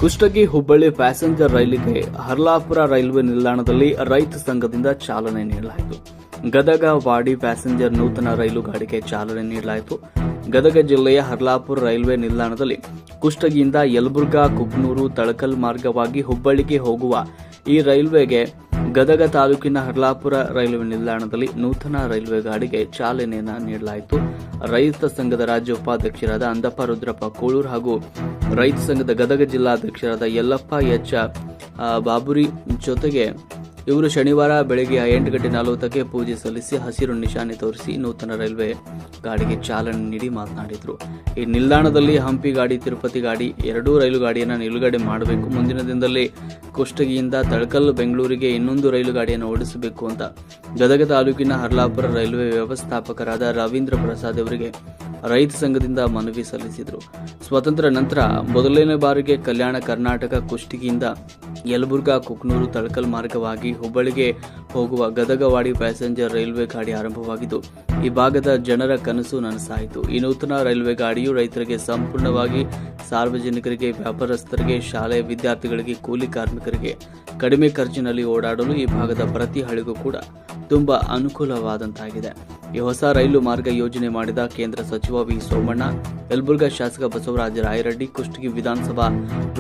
Kushtagi Hubballi passenger ರೈಲಿಗೆ Harlapur railway ನಿಲ್ದಾಣದಲ್ಲಿ ರೈತ ಸಂಘದಿಂದ ಚಾಲನೆ ನೀಡಲಾಯಿತು. ಗದಗ ವಾಡಿ ಪ್ಯಾಸೆಂಜರ್ ನೂತನ ರೈಲು ಗಾಡಿಗೆ ಚಾಲನೆ ನೀಡಲಾಯಿತು. ಗದಗ ಜಿಲ್ಲೆಯ ಹರ್ಲಾಪುರ ರೈಲ್ವೆ ನಿಲ್ದಾಣದಲ್ಲಿ ಕುಷ್ಟಗಿಯಿಂದ ಯಲಬುರ್ಗಾ, ಕುಕ್ನೂರು, ತಳಕಲ್ ಮಾರ್ಗವಾಗಿ ಹುಬ್ಬಳ್ಳಿಗೆ ಹೋಗುವ ಈ ರೈಲ್ವೆಗೆ ಗದಗ ತಾಲೂಕಿನ ಹರ್ಲಾಪುರ ರೈಲ್ವೆ ನಿಲ್ದಾಣದಲ್ಲಿ ನೂತನ ರೈಲ್ವೆ ಗಾಡಿಗೆ ಚಾಲನೆಯನ್ನು ನೀಡಲಾಯಿತು. ರೈತ ಸಂಘದ ರಾಜ್ಯ ಉಪಾಧ್ಯಕ್ಷರಾದ ಅಂದಪ್ಪ ರುದ್ರಪ್ಪ ಕೋಳೂರು ಹಾಗೂ ರೈತ ಸಂಘದ ಗದಗ ಜಿಲ್ಲಾಧ್ಯಕ್ಷರಾದ ಯಲ್ಲಪ್ಪ ಎಚ್ ಬಾಬುರಿ ಜೊತೆಗೆ ಇವರು ಶನಿವಾರ ಬೆಳಗ್ಗೆ 8:40ಕ್ಕೆ ಪೂಜೆ ಸಲ್ಲಿಸಿ ಹಸಿರು ನಿಶಾನೆ ತೋರಿಸಿ ನೂತನ ರೈಲ್ವೆ ಗಾಡಿಗೆ ಚಾಲನೆ ನೀಡಿ ಮಾತನಾಡಿದರು. ಈ ನಿಲ್ದಾಣದಲ್ಲಿ ಹಂಪಿ ಗಾಡಿ, ತಿರುಪತಿ ಗಾಡಿ ಎರಡೂ ರೈಲು ಗಾಡಿಯನ್ನು ನಿಲುಗಡೆ ಮಾಡಬೇಕು. ಮುಂದಿನ ದಿನದಲ್ಲಿ ಕುಷ್ಟಗಿಯಿಂದ ತಳಕಲ್ ಬೆಂಗಳೂರಿಗೆ ಇನ್ನೊಂದು ರೈಲು ಗಾಡಿಯನ್ನು ಓಡಿಸಬೇಕು ಅಂತ ಗದಗ ತಾಲೂಕಿನ ಹರ್ಲಾಪುರ ರೈಲ್ವೆ ವ್ಯವಸ್ಥಾಪಕರಾದ ರವೀಂದ್ರ ಪ್ರಸಾದ್ ಅವರಿಗೆ ರೈತ ಸಂಘದಿಂದ ಮನವಿ ಸಲ್ಲಿಸಿದರು. ಸ್ವಾತಂತ್ರ್ಯ ನಂತರ ಮೊದಲನೇ ಬಾರಿಗೆ ಕಲ್ಯಾಣ ಕರ್ನಾಟಕ ಕುಷ್ಟಗಿಯಿಂದ ಯಲಬುರ್ಗಾ, ಕುಕ್ನೂರು, ತಳಕಲ್ ಮಾರ್ಗವಾಗಿ ಹುಬ್ಬಳ್ಳಿಗೆ ಹೋಗುವ ಗದಗವಾಡಿ ಪ್ಯಾಸೆಂಜರ್ ರೈಲ್ವೆ ಗಾಡಿ ಆರಂಭವಾಗಿದ್ದು ಈ ಭಾಗದ ಜನರ ಕನಸು ನನಸಾಯಿತು. ಈ ನೂತನ ರೈಲ್ವೆ ಗಾಡಿಯು ರೈತರಿಗೆ ಸಂಪೂರ್ಣವಾಗಿ, ಸಾರ್ವಜನಿಕರಿಗೆ, ವ್ಯಾಪಾರಸ್ಥರಿಗೆ, ಶಾಲೆ ವಿದ್ಯಾರ್ಥಿಗಳಿಗೆ, ಕೂಲಿ ಕಾರ್ಮಿಕರಿಗೆ ಕಡಿಮೆ ಖರ್ಚಿನಲ್ಲಿ ಓಡಾಡಲು ಈ ಭಾಗದ ಪ್ರತಿ ಹಳ್ಳಿಗೂ ಕೂಡ ತುಂಬಾ ಅನುಕೂಲವಾದಂತಾಗಿದೆ. ಈ ಹೊಸ ರೈಲು ಮಾರ್ಗ ಯೋಜನೆ ಮಾಡಿದ ಕೇಂದ್ರ ಸಚಿವ ವಿ ಸೋಮಣ್ಣ, ಯಲಬುರ್ಗಾ ಶಾಸಕ ಬಸವರಾಜ ರಾಯರೆಡ್ಡಿ, ಕುಷ್ಟಗಿ ವಿಧಾನಸಭಾ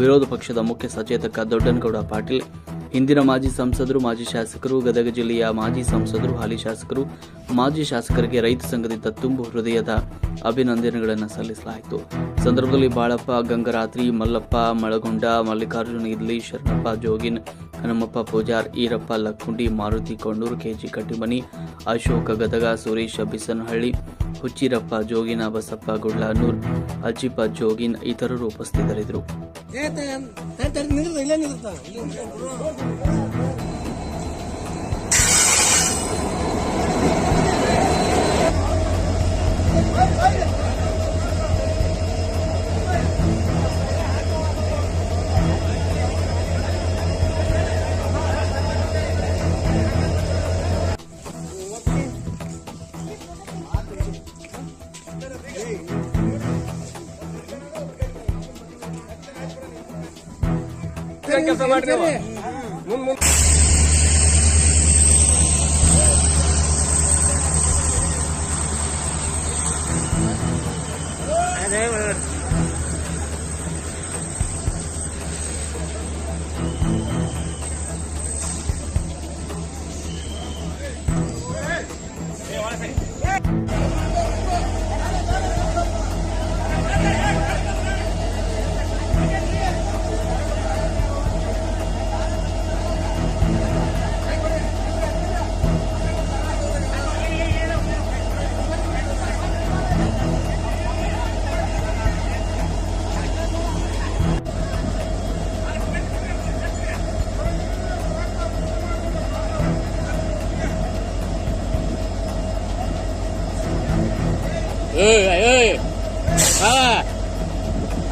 ವಿರೋಧ ಪಕ್ಷದ ಮುಖ್ಯ ಸಚೇತಕ ದೊಡ್ಡನಗೌಡ ಪಾಟೀಲ್, ಹಿಂದಿನ ಮಾಜಿ ಸಂಸದರು, ಮಾಜಿ ಶಾಸಕರು, ಗದಗ ಜಿಲ್ಲೆಯ ಮಾಜಿ ಸಂಸದರು, ಹಾಲಿ ಶಾಸಕರು, ಮಾಜಿ ಶಾಸಕರಿಗೆ ರೈತ ಸಂಘದಿಂದ ತುಂಬು ಹೃದಯದ ಅಭಿನಂದನೆಗಳನ್ನು ಸಲ್ಲಿಸಲಾಯಿತು. ಸಂದರ್ಭದಲ್ಲಿ ಬಾಳಪ್ಪ, ಗಂಗರಾತ್ರಿ, ಮಲ್ಲಪ್ಪ, ಮಳಗೊಂಡ, ಮಲ್ಲಿಕಾರ್ಜುನ ಇದ್ಲಿ, ಶರಣಪ್ಪ ಜೋಗಿನ್, ಹನುಮಪ್ಪ ಪೂಜಾರ್, ಈರಪ್ಪ ಲಕ್ಕುಂಡಿ, ಮಾರುತಿ ಕೊಂಡೂರು, ಕೆಜಿ ಕಟ್ಟಿಮನಿ, ಅಶೋಕ ಗದಗ, ಸುರೇಶ ಬಿಸನಹಳ್ಳಿ, ಹುಚ್ಚಿರಪ್ಪ ಜೋಗಿನ, ಬಸಪ್ಪ ಗುಡ್ಲಾನೂರ್, ಅಜಿಪ ಜೋಗಿನ್ ಇತರರು ಉಪಸ್ಥಿತರಿದ್ದರು. ಕೆಲಸ ಮಾಡಿ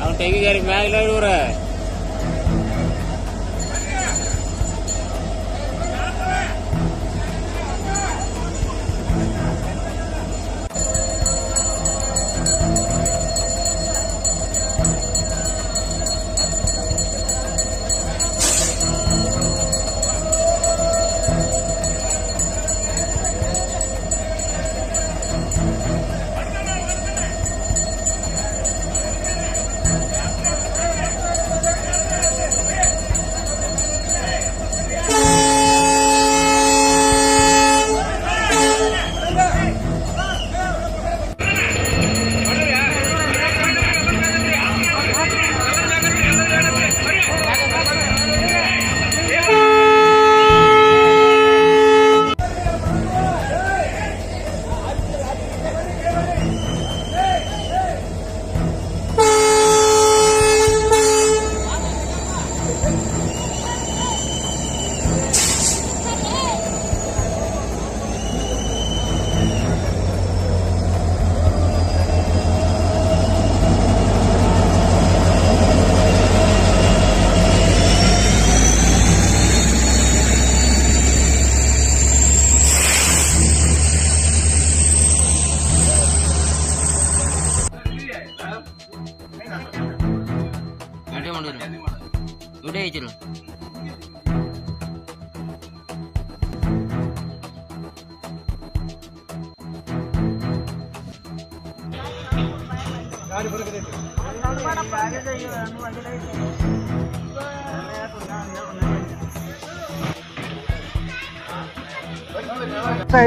ಅವ್ನು ತೆಗಿದಾರಿ ಮ್ಯಾಗ ಇವ್ರ ಮಾಡಿದ್ರು ವಿಡಿಯೋ ಐತಿಲ್ಲ.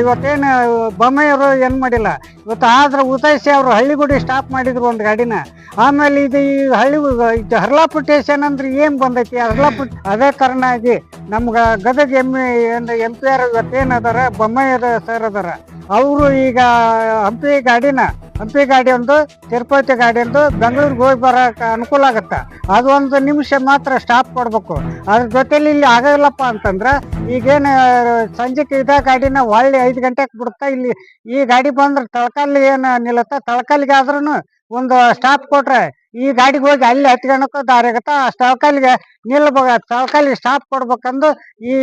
ಇವತ್ತೇನು ಬೊಮ್ಮೆಯವರು ಏನು ಮಾಡಿಲ್ಲ, ಇವತ್ತು ಆದ್ರೆ ಉತಾಯಿಸಿ ಅವರು ಹಳ್ಳಿಗುಡಿ ಸ್ಟಾಪ್ ಮಾಡಿದ್ರು ಒಂದು ಗಾಡಿನ. ಆಮೇಲೆ ಇದು ಈ ಹಳ್ಳಿ ಇದು ಹರ್ಲಾಪುರ ಸ್ಟೇಷನ್ ಅಂದ್ರೆ ಏನು ಬಂದೈತಿ ಹರ್ಲಾಪುರ. ಅದೇ ಕಾರಣಾಗಿ ನಮ್ಗೆ ಗದಗ ಎಂ ಪಿ ಆರ್ ಇವತ್ತೇನು ಅದಾರ ಬೊಮ್ಮೆಯರ ಸರ್ ಅದಾರ, ಅವರು ಈಗ ಹಂಪಿ ಗಾಡಿ ಒಂದು ತಿರುಪತಿ ಗಾಡಿ ಒಂದು ಬೆಂಗಳೂರಿಗೆ ಹೋಗಿ ಬರೋಕೆ ಅನುಕೂಲ ಆಗತ್ತೆ. ಅದೊಂದು ನಿಮಿಷ ಮಾತ್ರ ಸ್ಟಾಪ್ ಕೊಡ್ಬೇಕು. ಅದ್ರ ಜೊತೆಲಿ ಇಲ್ಲಿ ಆಗಲ್ಲಪ್ಪ ಅಂತಂದ್ರೆ ಈಗೇನು ಸಂಜೆಗೆ ಇದ ಗಾಡಿನ ಒಳ್ಳೆ 5 ಗಂಟೆಗೆ ಬಿಡುತ್ತಾ. ಇಲ್ಲಿ ಈ ಗಾಡಿ ಬಂದ್ರೆ ತಳಕಲ್ಲಿ ಏನು ನಿಲ್ಲತ್ತ, ತಳಕಲ್ಲಿಗೆ ಆದ್ರೂ ಒಂದು ಸ್ಟಾಪ್ ಕೊಟ್ರೆ ಈ ಗಾಡಿಗೆ ಹೋಗಿ ಅಲ್ಲಿ ಹತ್ಕೊಳಕ್ಕೂ ದಾರಿ ಆಗತ್ತ. ಆ ತಳಕಲ್ಲಿಗೆ ತಳಕಲ್ಲಿಗೆ ಸ್ಟಾಪ್ ಕೊಡ್ಬೇಕಂದು ಈ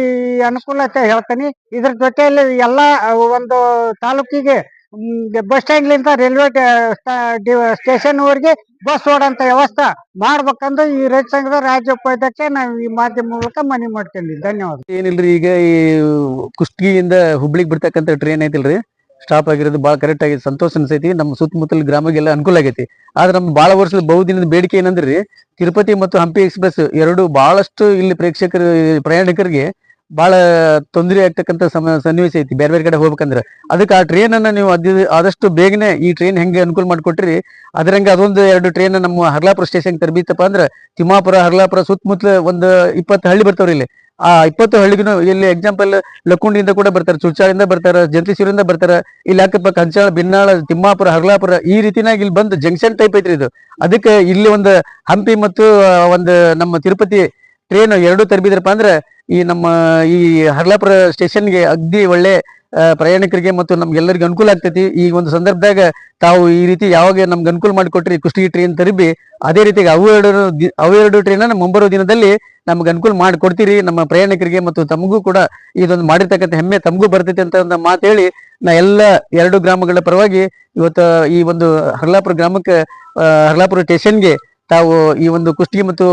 ಅನುಕೂಲತೆ ಹೇಳ್ತೀನಿ. ಇದ್ರ ಜೊತೆಯಲ್ಲಿ ಎಲ್ಲ ಒಂದು ತಾಲೂಕಿಗೆ ಬಸ್ ಸ್ಟ್ಯಾಂಡ್ಲಿಂದ ರೈಲ್ವೆ ಸ್ಟೇಷನ್ವರೆಗೆ ಬಸ್ ಓಡೋಂಥ ವ್ಯವಸ್ಥೆ ಮಾಡ್ಬೇಕಂದು ಈ ರೈತ ಸಂಘದ ರಾಜ್ಯ ಉಪಾಧ್ಯಕ್ಷ ನಾವು ಈ ಮಾಧ್ಯಮ ಮೂಲಕ ಮನವಿ ಮಾಡ್ತೀವಿ. ಧನ್ಯವಾದ. ಏನಿಲ್ರಿ, ಈಗ ಈ ಕುಷ್ಟಗಿಯಿಂದ ಹುಬ್ಳಿಗೆ ಬಿಡ್ತಕ್ಕಂಥ ಟ್ರೈನ್ ಐತಿಲ್ರಿ, ಸ್ಟಾಪ್ ಆಗಿರೋದು ಭಾಳ ಕರೆಕ್ಟ್ ಆಗಿ ಸಂತೋಷ ಅನ್ಸೈತಿ. ನಮ್ಮ ಸುತ್ತಮುತ್ತಲ ಗ್ರಾಮಗೆಲ್ಲ ಅನುಕೂಲ ಆಗೈತಿ. ಆದ್ರೆ ನಮ್ಮ ಭಾಳ ವರ್ಷದ ಬಹುದಿನದ ಬೇಡಿಕೆ ಏನಂದ್ರಿ, ತಿರುಪತಿ ಮತ್ತು ಹಂಪಿ ಎಕ್ಸ್ಪ್ರೆಸ್ ಎರಡು ಬಹಳಷ್ಟು ಇಲ್ಲಿ ಪ್ರೇಕ್ಷಕರು ಪ್ರಯಾಣಿಕರಿಗೆ ಬಹಳ ತೊಂದರೆ ಆಗ್ತಕ್ಕಂಥ ಸನ್ನಿವೇಶ ಐತಿ ಬೇರೆ ಬೇರೆ ಕಡೆ ಹೋಗ್ಬೇಕಂದ್ರೆ. ಅದಕ್ಕೆ ಆ ಟ್ರೈನ್ ಅನ್ನ ನೀವು ಆದಷ್ಟು ಬೇಗನೆ ಈ ಟ್ರೈನ್ ಹೆಂಗೆ ಅನುಕೂಲ ಮಾಡ್ಕೊಟ್ರಿ, ಅದರಂಗೆ ಅದೊಂದು 2 ಟ್ರೈನ್ ನಮ್ಮ ಹರ್ಲಾಪುರ ಸ್ಟೇಷನ್ ತರಬೇತಪ್ಪ ಅಂದ್ರೆ ತಿಮ್ಮಾಪುರ ಹರ್ಲಾಪುರ ಸುತ್ತಮುತ್ತಲ ಒಂದು 20 ಹಳ್ಳಿ ಬರ್ತಾವ್ರಿ ಇಲ್ಲಿ. ಆ 20 ಹಳ್ಳಿಗೂ ಇಲ್ಲಿ ಎಕ್ಸಾಂಪಲ್ ಲಕ್ಕುಂಡಿಯಿಂದ ಕೂಡ ಬರ್ತಾರೆ, ಚುರ್ಚಾಳಿಂದ ಬರ್ತಾರ, ಜಂತಿಸೂರಿಂದ ಬರ್ತಾರ, ಇಲ್ಲಿ ಅಕ್ಕಪಕ್ಕ ಕಂಚಾಳ, ಬಿನ್ನಾಳ, ತಿಮ್ಮಾಪುರ, ಹರ್ಲಾಪುರ ಈ ರೀತಿನಾಗಿ ಇಲ್ಲಿ ಬಂದು ಜಂಕ್ಷನ್ ಟೈಪ್ ಐತ್ರಿ ಇದು. ಅದಕ್ಕೆ ಇಲ್ಲಿ ಒಂದು ಹಂಪಿ ಮತ್ತು ಒಂದು ನಮ್ಮ ತಿರುಪತಿ ಟ್ರೈನ್ ಎರಡು ತರಬಿದ್ರಪ್ಪ ಅಂದ್ರೆ ಈ ನಮ್ಮ ಈ ಹರ್ಲಾಪುರ ಸ್ಟೇಷನ್ಗೆ ಅಗ್ದಿ ಒಳ್ಳೆ ಪ್ರಯಾಣಿಕರಿಗೆ ಮತ್ತು ನಮ್ಗೆಲ್ಲರಿಗೂ ಅನುಕೂಲ ಆಗ್ತೈತಿ. ಈ ಒಂದು ಸಂದರ್ಭದಾಗ ತಾವು ಈ ರೀತಿ ಯಾವಾಗ ನಮ್ಗೆ ಅನುಕೂಲ ಮಾಡಿಕೊಟ್ರಿ ಕುಷ್ಟಗಿ ಟ್ರೈನ್ ತರಬಿ, ಅದೇ ರೀತಿಗೆ ಅವು ಎರಡು ಟ್ರೈನ್ ಮುಂಬರುವ ದಿನದಲ್ಲಿ ನಮ್ಗೆ ಅನುಕೂಲ ಮಾಡಿಕೊಡ್ತೀರಿ ನಮ್ಮ ಪ್ರಯಾಣಿಕರಿಗೆ ಮತ್ತು ತಮಗೂ ಕೂಡ ಇದೊಂದು ಮಾಡಿರ್ತಕ್ಕಂಥ ಹೆಮ್ಮೆ ತಮಗೂ ಬರ್ತೈತಿ ಅಂತ ಒಂದು ಮಾತು ಹೇಳಿ ನಾ ಎಲ್ಲ 2 ಗ್ರಾಮಗಳ ಪರವಾಗಿ ಇವತ್ತು ಈ ಒಂದು ಹರ್ಲಾಪುರ ಗ್ರಾಮಕ್ಕೆ ಹರ್ಲಾಪುರ ಸ್ಟೇಷನ್ಗೆ ತಾವು ಈ ಒಂದು ಕುಷ್ಟಗಿ ಮತ್ತು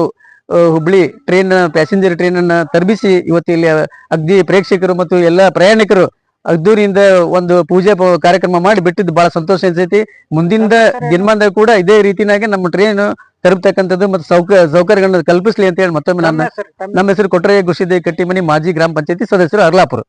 ಹುಬ್ಳಿ ಟ್ರೈನ್ ಪ್ಯಾಸೆಂಜರ್ ಟ್ರೈನ್ ಅನ್ನ ತರಬಿಸಿ ಇವತ್ತು ಇಲ್ಲಿ ಅಗ್ದಿ ಪ್ರೇಕ್ಷಕರು ಮತ್ತು ಎಲ್ಲ ಪ್ರಯಾಣಿಕರು ಅದ್ದೂರಿಯಿಂದ ಒಂದು ಪೂಜೆ ಕಾರ್ಯಕ್ರಮ ಮಾಡಿ ಬಿಟ್ಟಿದ್ದು ಬಹಳ ಸಂತೋಷ ಅನ್ಸೈತಿ. ಮುಂದಿನ ದಿನಮಾನದಾಗ ಕೂಡ ಇದೇ ರೀತಿನಾಗೆ ನಮ್ಮ ಟ್ರೈನ್ ತರಬತಕ್ಕಂಥದ್ದು ಮತ್ತು ಸೌಕರ್ಯಗಳನ್ನ ಕಲ್ಪಿಸ್ಲಿ ಅಂತ ಹೇಳಿ ಮತ್ತೊಮ್ಮೆ ನಮ್ಮ ಹೆಸರು ಕೊಟ್ರೆ ಗುರುಸಿದ್ದೇವಿ ಕಟ್ಟಿಮನಿ, ಮಾಜಿ ಗ್ರಾಮ ಪಂಚಾಯತಿ ಸದಸ್ಯರು, ಹರ್ಲಾಪುರ.